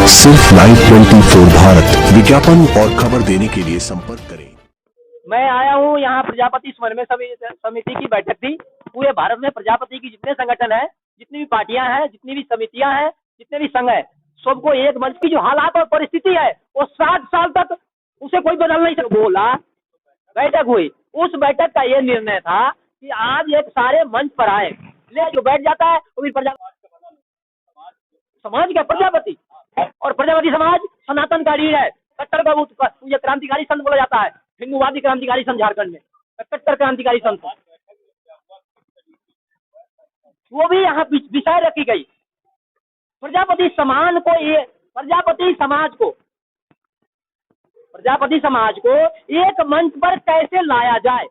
सिर्फ लाइव 24 भारत विज्ञापन और खबर देने के लिए संपर्क करें। मैं आया हूँ यहाँ प्रजापति समन्वय समिति की बैठक थी। पूरे भारत में प्रजापति की जितने संगठन है, जितनी भी पार्टियां हैं, जितनी भी समितियां हैं, जितने भी संघ है, सबको एक मंच की जो हालात और परिस्थिति है वो 60 साल तक उसे कोई बदल नहीं सकता। बोला बैठक हुई, उस बैठक का ये निर्णय था कि आज एक सारे मंच पर आए, ले जो बैठ जाता है वो भी समाज का प्रजापति, और प्रजापति समाज सनातन का रीढ़ है। कट्टर का ये क्रांतिकारी संत बोला जाता है, हिंदूवादी क्रांतिकारी संत झारखंड में, कट्टर क्रांतिकारी संत, वो भी यहाँ विषय रखी गई। प्रजापति समाज को एक मंच पर कैसे लाया जाए।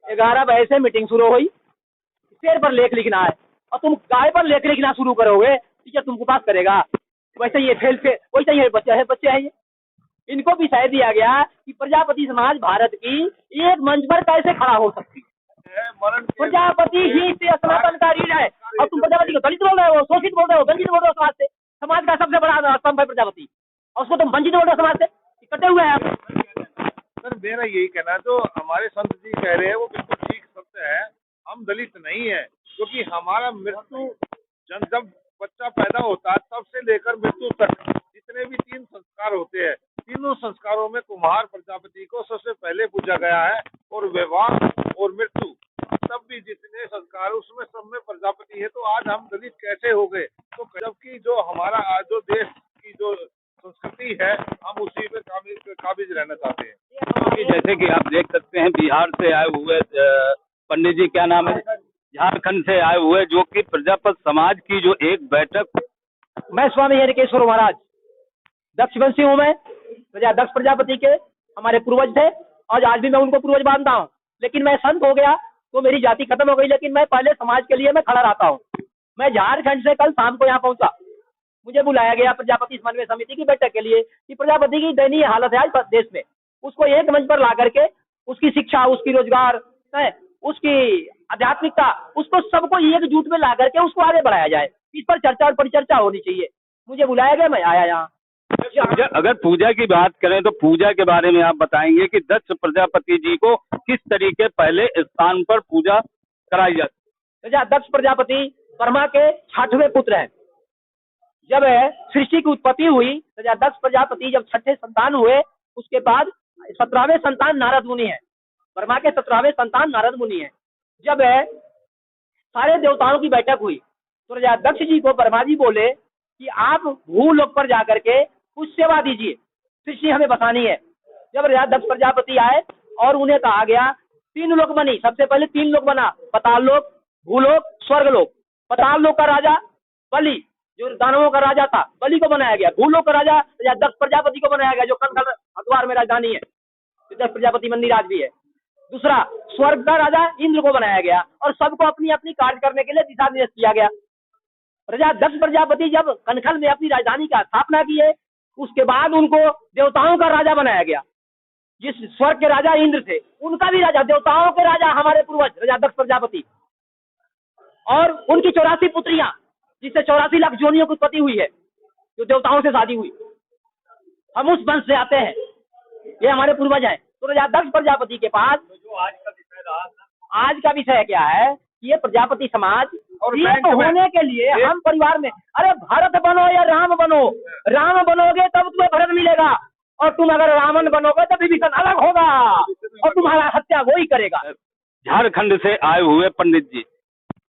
11 बजे से मीटिंग शुरू हुई। शेर पर लेख लिखना है और तुम गाय पर लेख लिखना शुरू करोगे, ठीक है, तुमको पास करेगा। वैसे ये फेल से वैसे ये बच्चे हैं ये, इनको विषय दिया गया कि प्रजापति समाज भारत की एक मंच पर कैसे खड़ा हो सकती है। प्रजापति ही से सनातन का रीढ़ है और तुम प्रजापति को दलित बोल रहे हो, शोषित बोल रहे हो, वंचित बोल रहे हो। समाज से, समाज का सबसे बड़ा स्तंभ है प्रजापति, और उसको तुम वंचित बोल रहे हो। समाज से कटे हुए हैं आप। सर मेरा यही कहना, जो हमारे संत जी कह रहे हैं वो बिल्कुल ठीक सत्य है। हम दलित नहीं है, क्योंकि हमारा मृत्यु जब बच्चा पैदा होता है तब से लेकर मृत्यु तक जितने भी 3 संस्कार होते हैं, तीनों संस्कारों में कुम्हार प्रजापति को सबसे पहले पूजा गया है। और विवाह और मृत्यु तब भी जितने संस्कार उसमें सब में प्रजापति है। तो आज हम दलित कैसे हो गए? तो जबकि जो हमारा जो देश की जो संस्कृति है हम उसी में काबिज रहना चाहते हैं। क्योंकि जैसे कि आप देख सकते हैं, बिहार से आए हुए पंडित जी, क्या नाम है, झारखंड से आए हुए, जो कि प्रजापति समाज की जो एक बैठक। मैं स्वामी हरिकेश्वर महाराज दक्षवंशी हूँ। मैं दक्ष प्रजापति के हमारे पूर्वज थे और आज भी मैं उनको पूर्वज मानता हूँ। लेकिन मैं संत हो गया तो मेरी जाति खत्म हो गई, लेकिन मैं पहले समाज के लिए मैं खड़ा रहता हूँ। मैं झारखंड से कल शाम को यहाँ पहुंचा, मुझे बुलाया गया प्रजापति समन्वय समिति की बैठक के लिए कि प्रजापति की दयनीय हालत है आज देश में, उसको एक मंच पर ला करके उसकी शिक्षा, उसकी रोजगार, उसकी आध्यात्मिकता, उसको सबको एकजुट में ला करके उसको आगे बढ़ाया जाए। इस पर चर्चा और परिचर्चा होनी चाहिए। मुझे बुलाया गया, मैं आया यहाँ। अगर पूजा की बात करें तो पूजा के बारे में आप बताएंगे कि दक्ष प्रजापति जी को किस तरीके पहले स्थान पर पूजा कराई जाती है। दक्ष प्रजापति ब्रह्मा के 6वें पुत्र हैं। जब सृष्टि की उत्पत्ति हुई तो दक्ष प्रजापति जब 6ठे संतान हुए, उसके बाद 17वें संतान नारद मुनि है। ब्रह्मा के 17वें संतान नारद मुनि है। जब सारे देवताओं की बैठक हुई तो दक्ष जी को ब्रह्मा जी बोले कि आप भूलोक पर जाकर के कुछ सेवा दीजिए, सृष्टि हमें बसानी है। जब दक्ष प्रजापति आए और उन्हें कहा गया 3 लोक बनी। सबसे पहले 3 लोक बना, पाताल लोक, भूलोक, स्वर्गलोक। पाताल लोक का राजा बलि, जो दानवों का राजा था, बलि को बनाया गया। भूलोक का राजा दक्ष प्रजापति को बनाया गया, जो कंकड़ हरिद्वार में राजधानी है, दक्ष प्रजापति मंदिर आज भी है। दूसरा, स्वर्ग का राजा इंद्र को बनाया गया और सबको अपनी अपनी कार्य करने के लिए दिशा निर्देश किया गया। दक्ष प्रजापति जब कनखल में अपनी राजधानी का स्थापना की है, उसके बाद उनको देवताओं का राजा बनाया गया। जिस स्वर्ग के राजा इंद्र थे, उनका भी राजा, देवताओं के राजा हमारे पूर्वज राजा दक्ष प्रजापति, और उनकी 84 पुत्रियां, जिससे 84 लाख जोनियों की उत्पत्ति हुई है, जो देवताओं से शादी हुई। हम उस वंश से आते हैं, ये हमारे पूर्वज हैं। तो राजा दक्ष प्रजापति के पास आज का विषय क्या है, ये प्रजापति समाज और एक होने के लिए हम परिवार में, अरे भरत बनो या राम बनो, राम बनोगे तब तुम्हें भरत मिलेगा, और तुम अगर रावण बनोगे तब विभीषण अलग होगा और तुम्हारा हत्या वो ही करेगा। झारखंड से आए हुए पंडित जी,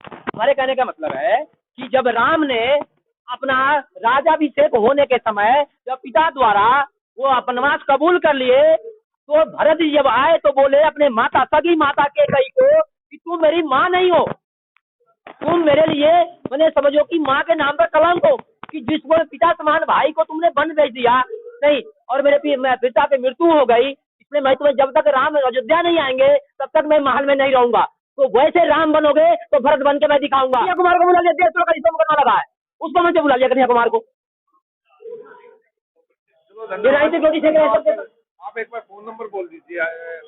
हमारे कहने का मतलब है कि जब राम ने अपना राजाभिषेक होने के समय जब पिता द्वारा वो वनवास कबूल कर लिए, तो भरत जी जब आए तो बोले अपने माता, सगी माता के कई को कि तुम मेरी माँ नहीं हो, तुम मेरे लिए मैंने समझो कि माँ के नाम पर कलंक हो, कि जिसको पिता समान भाई को तुमने वन भेज दिया नहीं, और मेरे पिता की मृत्यु हो गई, इसलिए मैं तुम्हें जब तक राम अयोध्या नहीं आएंगे तब तक मैं महल में नहीं रहूंगा। तो वैसे राम बनोगे तो भरत बन के मैं दिखाऊंगा। कन्हैया कुमार को बुला लिया, देश का रिश्ता करना लगा है, उसको मुझे बुला लिया कन्हैया कुमार को। आप एक बार फोन नंबर बोल दीजिए।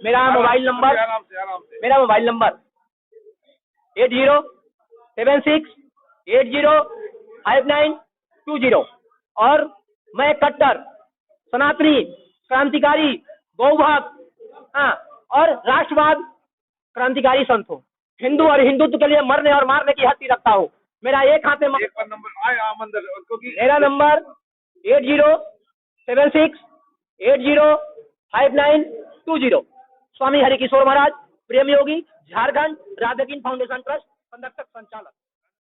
मेरा मोबाइल नंबर 80768059 20। और मैं कट्टर सनातनी क्रांतिकारी गौभक्त और राष्ट्रवाद क्रांतिकारी संत हूँ। हिंदू और हिंदुत्व के लिए मरने और मारने की हस्ती रखता हूँ। मेरा एक हाथ में एक बार नंबर आए आमंदर क्योंकि मेरा number 8076805920। Swami Harikishor Maharaj, Prem Yogi, Jharkhand, Radha King Foundation Trust, संरक्षक संचालक।